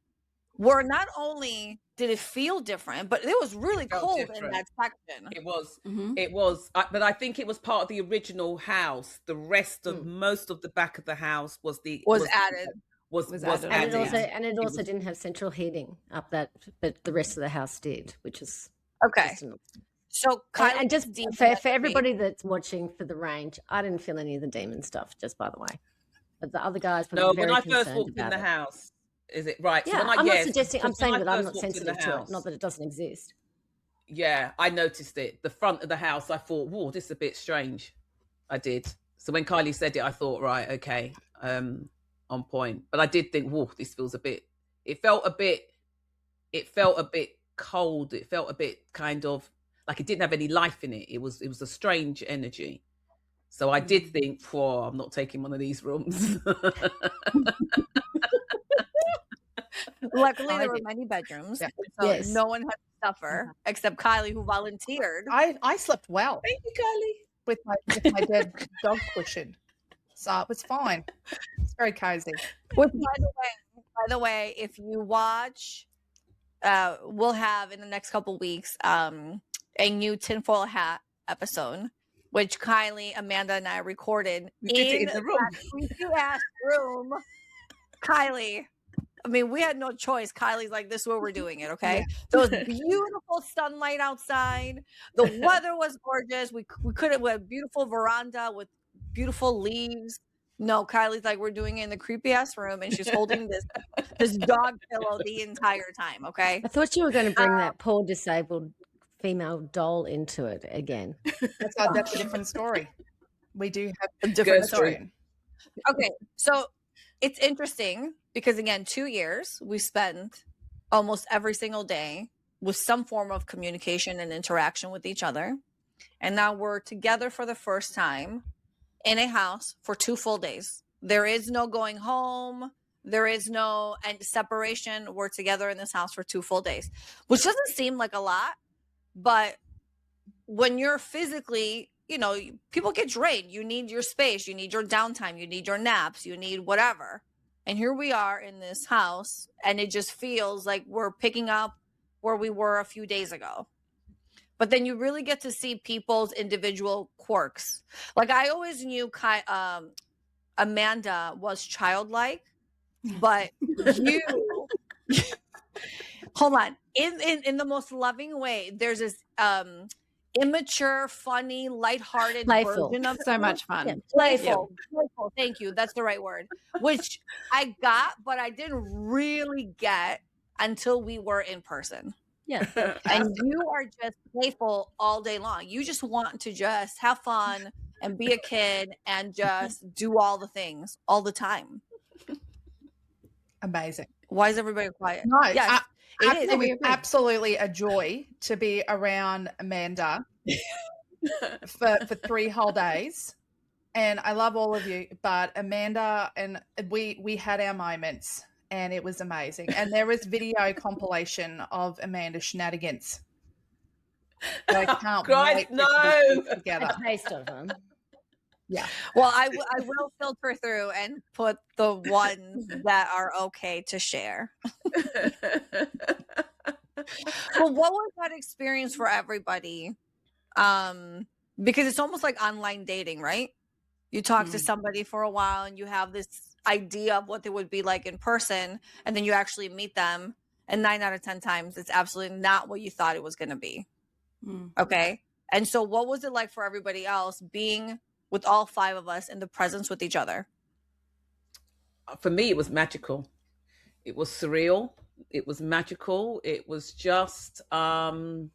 were not only did it feel different, but it was really Felt cold in different. that section. It was. Mhm. It was, but I think it was part of the original house. The rest of most of the back of the house was Added. Was Was added. added. And it also didn't have central heating up that, but the rest of the house did, which is Okay. just an- So and just Kylie for everybody that's watching for the range, I didn't feel any of the demon stuff, just by the way. But the other guys were No, very when I concerned first walked in about the it. house, is it right? Yeah, when I, I'm yes, not suggesting. I'm because when saying I that I'm first not walked in the sensitive to it, house- not that it doesn't exist. Yeah, I noticed it. The front of the house, I thought, whoa, this is a bit strange. I did. So when Kylie said it, I thought, right, okay, on point. But I did think, whoa, this feels a bit, it felt a bit cold. It felt a bit kind of like it didn't have any life in it. It was a strange energy. So I did think, oh, I'm not taking one of these rooms. Luckily, there were many bedrooms, so no one had to suffer except Kylie, who volunteered. I slept well. Thank you, Kylie. With my dead dog cushion, so it was fine. It's very cozy. Which, by the way, if you watch, we'll have in the next couple weeks a new tinfoil hat episode, which Kylie, Amanda, and I recorded in the room. that creepy ass room. Kylie, I mean, we had no choice. Kylie's like, this is where we're doing it, okay? Yeah. There was beautiful sunlight outside. The weather was gorgeous. We could have a beautiful veranda with beautiful leaves. No, Kylie's like, we're doing it in the creepy ass room, and she's holding this dog pillow the entire time, okay? I thought you were going to bring that poor disabled female doll into it again. That's a different story. We do have a different story. Okay, so it's interesting because, again, 2 years we spent almost every single day with some form of communication and interaction with each other. And now we're together for the first time in a house for 2 full days. There is no going home. There is no separation. We're together in this house for 2 full days, which doesn't seem like a lot. But when you're physically, people get drained. You need your space. You need your downtime. You need your naps. You need whatever. And here we are in this house, and it just feels like we're picking up where we were a few days ago. But then you really get to see people's individual quirks. Like, I always knew Amanda was childlike, but you hold on. In the most loving way, there's this immature, funny, lighthearted version of so much fun. Yeah, playful. Thank you. That's the right word. Which I got, but I didn't really get until we were in person. Yeah. And you are just playful all day long. You just want to just have fun and be a kid and just do all the things all the time. Amazing. Why is everybody quiet? No, yes, it was absolutely a joy to be around Amanda for 3 whole days. And I love all of you, but Amanda and we had our moments, and it was amazing. And there is video compilation of Amanda's shenanigans. So I can't wait to put together. A taste of them. Yeah. Well, I will filter through and put the ones that are okay to share. Well, what was that experience for everybody? Because it's almost like online dating, right? You talk to somebody for a while and you have this idea of what they would be like in person, and then you actually meet them, and 9 out of 10 times it's absolutely not what you thought it was going to be. Okay. And so what was it like for everybody else being with all 5 of us in the presence with each other? For me, it was magical. It was surreal. It was magical. It was just, don't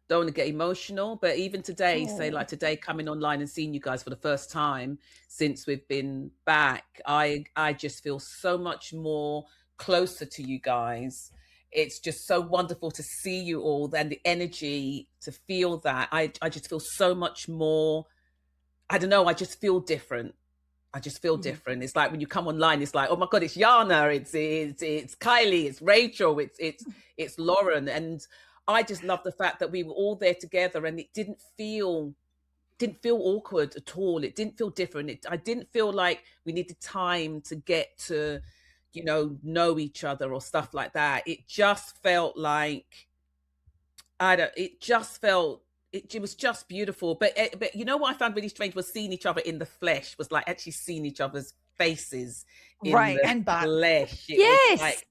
want to get emotional, but even today, say like today, coming online and seeing you guys for the first time since we've been back, I just feel so much more closer to you guys. It's just so wonderful to see you all, and the energy to feel that. I just feel so much more, I don't know, I just feel different. I just feel different. It's like when you come online, it's like, oh my God, it's Yiannah, it's Kylie, it's Rachel, it's Lauren. And I just love the fact that we were all there together, and it didn't feel awkward at all. It didn't feel different. I didn't feel like we needed time to get to, know each other or stuff like that. It just felt like, it was just beautiful. But you know what I found really strange was seeing each other in the flesh, was like actually seeing each other's faces in the flesh. Yes. Like,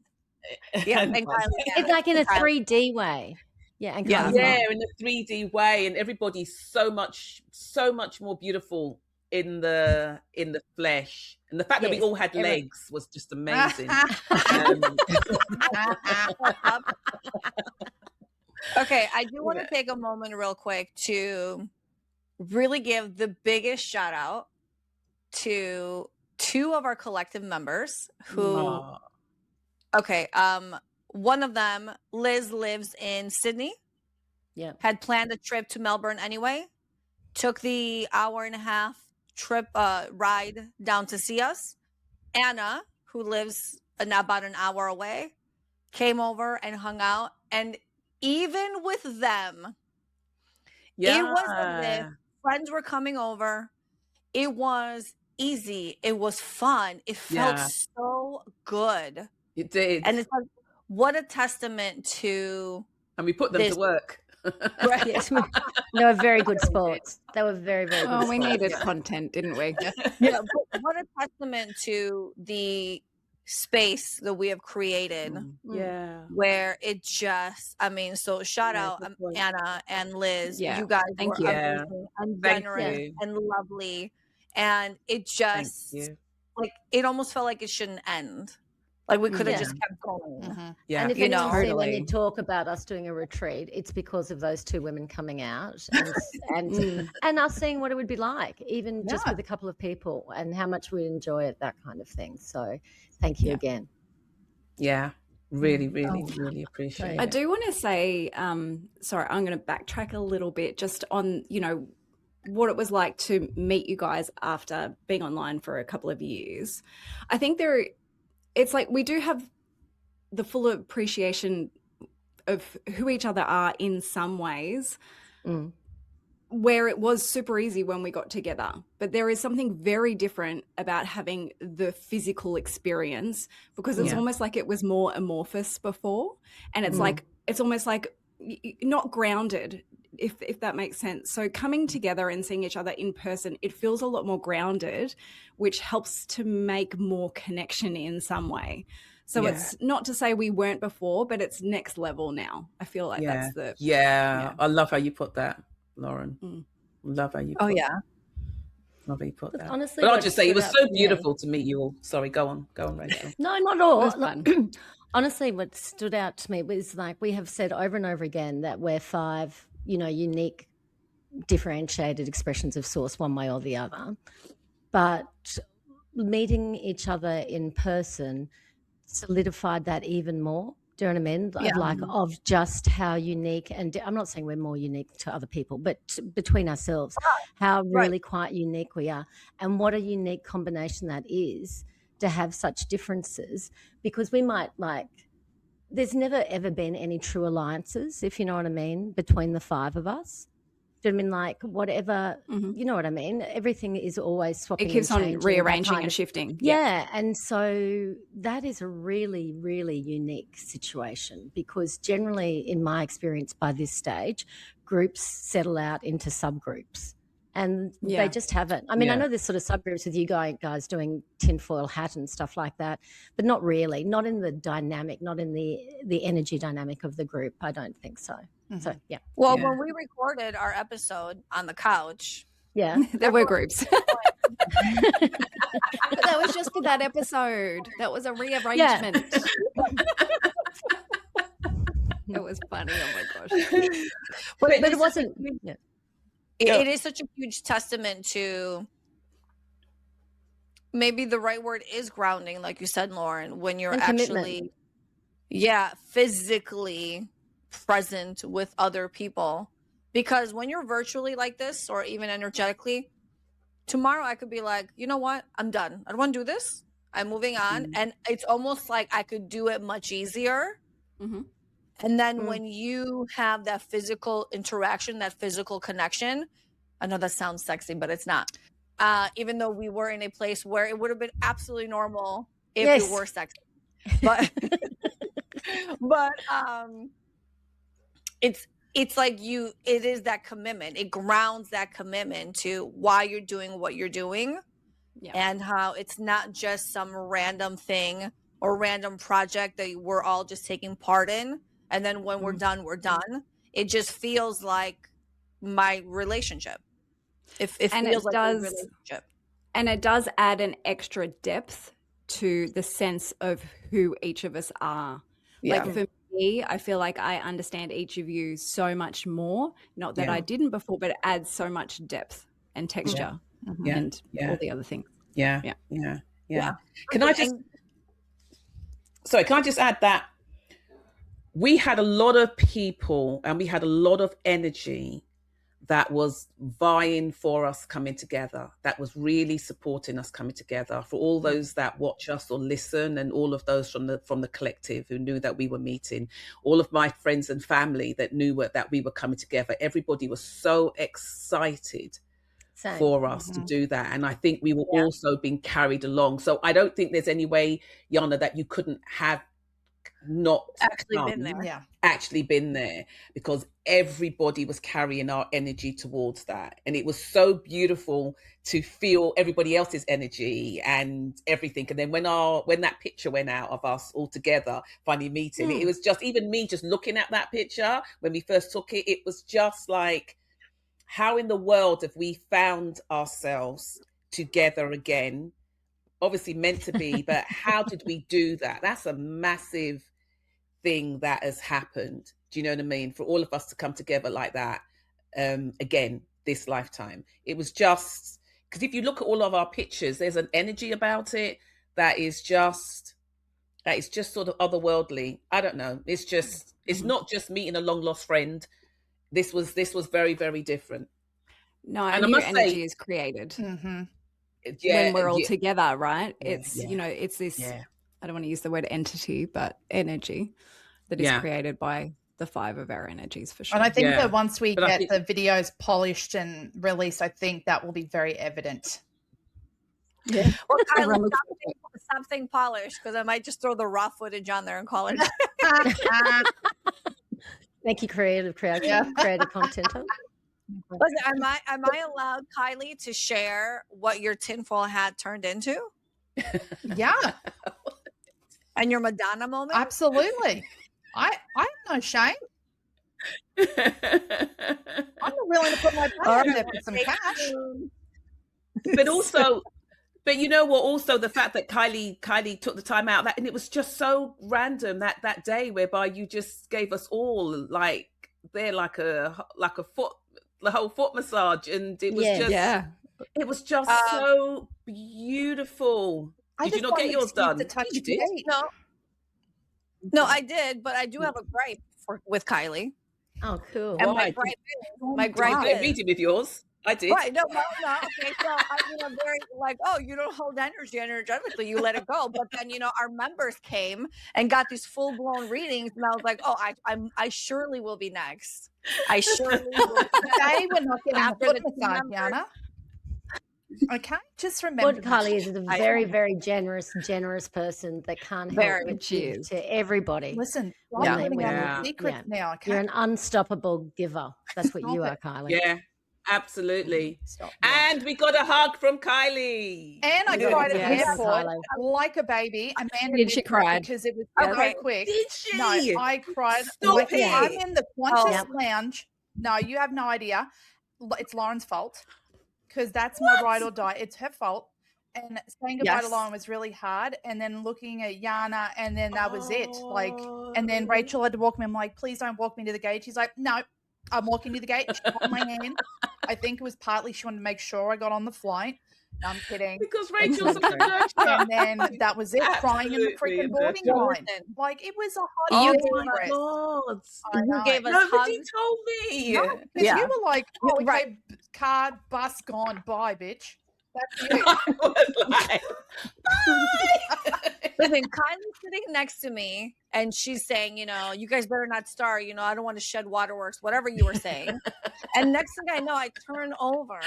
and it's like in a 3D way. Yeah, and in a 3D way, and everybody's so much more beautiful in the flesh, and the fact that we all had legs was just amazing. Okay, I do want to take a moment real quick to really give the biggest shout out to two of our collective members who Aw. okay, one of them, Liz, lives in Sydney, Yeah. had planned a trip to Melbourne anyway, took the hour-and-a-half trip ride down to see us. Anna, who lives about an hour away, came over and hung out, and even with them, it was as if Yeah. friends were coming over. It was easy. It was fun. It felt Yeah. so good. It did. And it's like, what a testament to And we put them this. to work. Right. Yes, they were very good sports. They were very, very good Oh, we sports. needed content, didn't we? Yeah, but what a testament to the space that we have created Yeah. where it just, I mean, so shout Yeah, out good point. Anna and Liz. Yeah, You guys thank were you. amazing and Thank generous you. and lovely. And it Thank just, you. like, it almost felt like it shouldn't end. Like we could have Yeah. just kept going. Mhm. Yeah. And if You anyone's know. seen when you Totally. talk about us doing a retreat, it's because of those two women coming out and us seeing what it would be like, even just Yeah. with a couple of people, and how much we enjoy it, that kind of thing. So thank you Yeah. again. Yeah. Really, Oh. really, really appreciate I it. do want to say, sorry, I'm going to backtrack a little bit just on, what it was like to meet you guys after being online for a couple of years. I think it's like we do have the full appreciation of who each other are in some ways, Mm. where it was super easy when we got together. But there is something very different about having the physical experience, because it's Yeah. almost like it was more amorphous before. And it's Mm. like, it's almost like not grounded, if that makes sense. So coming together and seeing each other in person, it feels a lot more grounded, which helps to make more connection in some way. So Yeah. it's not to say we weren't before, but it's next level now. I feel like Yeah. that's Yeah. I love how you put that, Lauren. Mm. Love how you Oh put yeah. Love how you put Look, that. honestly, But I'll what just say it stood was out so for me- beautiful to meet you all. Sorry, go on, Rachel. No, not all. It was fun. Honestly, what stood out to me was, like, we have said over and over again that we're five, unique, differentiated expressions of source, one way or the other. But meeting each other in person solidified that even more. Do you know what I mean? Yeah. Of just how unique, and I'm not saying we're more unique to other people, but between ourselves, how really quite unique we are, and what a unique combination that is to have such differences, because we might, there's never ever been any true alliances, if you know what I mean, between the five of us. Do you know what I mean? Whatever, you know what I mean? Everything is always swapping. It keeps and on changing, rearranging kind and of- shifting. Yeah, and so that is a really, really unique situation, because generally, in my experience, by this stage, groups settle out into subgroups. And Yeah. they just haven't. I mean, I Yeah. know there's sort of subgroups with you guys doing tinfoil hat and stuff like that, but not really. Not in the dynamic, not in the energy dynamic of the group. I don't think so. So, yeah. Well, Yeah. when we recorded our episode on the couch, Yeah. There were groups. But But that was just for that episode. That was a rearrangement. It was funny. Oh my gosh. but it's it wasn't. Yeah. it is such a huge testament to, maybe the right word is grounding, like you said, Lauren, when you're And commitment. actually, physically present with other people. Because when you're virtually like this, or even energetically, tomorrow I could be like, you know what? I'm done. I don't want to do this. I'm moving on. And it's almost like I could do it much easier. Mhm. And then when you have that physical interaction, that physical connection, I know that sounds sexy, but it's not. Even though we were in a place where it would have been absolutely normal if Yes. it were sexy. But but it's like it is that commitment. It grounds that commitment to why you're doing what you're doing. Yeah. And how it's not just some random thing or random project that we're all just taking part in. And then when we're done, we're done. It just feels like my relationship. It And feels it like does- a relationship. And it does add an extra depth to the sense of who each of us are. Yeah. Like for me, I feel like I understand each of you so much more. Not that I didn't before, but it adds so much depth and texture and all the other things. Yeah. Yeah. Can I just add that we had a lot of people and we had a lot of energy that was vying for us coming together, that was really supporting us coming together. For all those that watch us or listen, and all of those from the collective who knew that we were meeting, all of my friends and family that knew that we were coming together, everybody was so excited for us to do that. And I think we were also being carried along. So I don't think there's any way, Yiannah, that you couldn't have not actually been there, because everybody was carrying our energy towards that. And it was so beautiful to feel everybody else's energy and everything. And then when that picture went out of us all together finally meeting, it was just, even me just looking at that picture when we first took it, it was just like, how in the world have we found ourselves together again? Obviously meant to be, but how did we do that? That's a massive thing that has happened. Do you know what I mean? For all of us to come together like that again this lifetime. It was just, because if you look at all of our pictures, there's an energy about it that is just sort of otherworldly. I don't know. It's just, it's not just meeting a long lost friend. This was very, very different. No, and your energy is created when we're all together, right? It's you know, it's this. I don't want to use the word entity, but energy that is created by the five of our energies, for sure. And I think that once we get the videos polished and released, I think that will be very evident. Yeah. Well, Kylie, stop saying polished, because I might just throw the raw footage on there and call it. Thank you, creative content. Listen, am I allowed, Kylie, to share what your tinfoil hat turned into? Yeah. And your Madonna moment? Absolutely. I have no shame. I'm willing to put my money in there for some cash. But you know what? Also, the fact that Kylie took the time out, and it was just so random that day, whereby you just gave us all like a foot, the whole foot massage, and it was it was just so beautiful. Did you not get yours done? You did? No, I did, but I do have a gripe with Kylie. Oh, cool. And my gripe is reading with yours. I did. Right. No. Okay. So I'm very like, oh, you don't hold energy energetically, you let it go. But then, our members came and got these full blown readings, and I was like, oh, I surely will be next. I surely will be next. Today we're not getting after the massage, Yiannah. Okay, just remember. What Kylie is a very, very generous person that can't help but give to everybody. Listen, I'm letting out secrets now. Okay? You're an unstoppable giver. That's what you are, Kylie. Yeah. Absolutely. And we got a hug from Kylie. And I cried at the airport like a baby. Amanda did she cried? Because it was so quick. Did she? No, I cried. Stop it. I'm in the Qantas lounge. No, you have no idea. It's Lauren's fault, because that's my ride or die. It's her fault. And saying goodbye to Lauren was really hard. And then looking at Yiannah, and then that was it. And then Rachel had to walk me. I'm like, please don't walk me to the gate. She's like, no. I'm walking to the gate. She held my hand. I think it was partly she wanted to make sure I got on the flight. No, I'm kidding. Because Rachel's a nurse. And then that was it. Crying in the freaking boarding line. Like, it was a hot You gave us hugs. Nobody told me. No, because you were like, okay, car, bus gone. Bye, bitch. That's you. I was like, Listen, Kylie's sitting next to me, and she's saying, you guys better not start. I don't want to shed waterworks, whatever you were saying. And next thing I know, I turn over,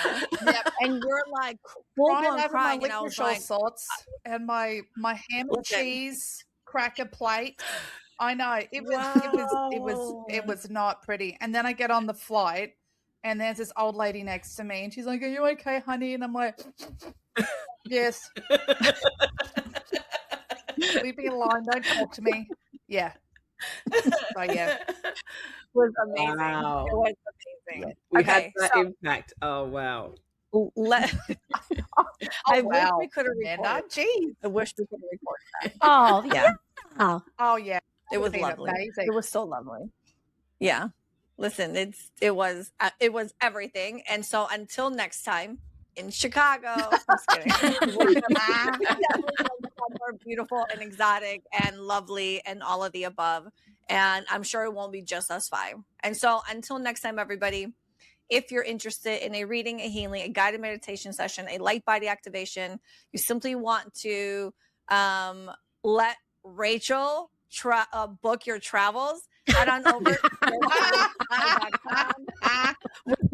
and you're like full-blown crying, and I was like, salts and my ham and cheese cracker plate. I know it was not pretty. And then I get on the flight, and there's this old lady next to me, and she's like, "Are you okay, honey?" And I'm like, "Yes." Leave me alone. Don't talk to me. Yeah. So yeah, it was amazing. Wow. It was amazing. We had that impact. Oh wow. I wish we could have recorded. Jeez. I wish we could have recorded that. Oh yeah. Oh yeah. It was been lovely. amazing. It was so lovely. Yeah. Listen, it was everything. And so until next time in Chicago, I'm just kidding. We're definitely more beautiful and exotic and lovely and all of the above. And I'm sure it won't be just us five. And so until next time, everybody, if you're interested in a reading, a healing, a guided meditation session, a light body activation, you simply want to let Rachel book your travels, head on over to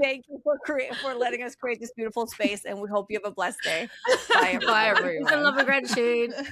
Thank you for letting us create this beautiful space, and we hope you have a blessed day. Bye, everybody. Bye, everyone. Peace and love and gratitude.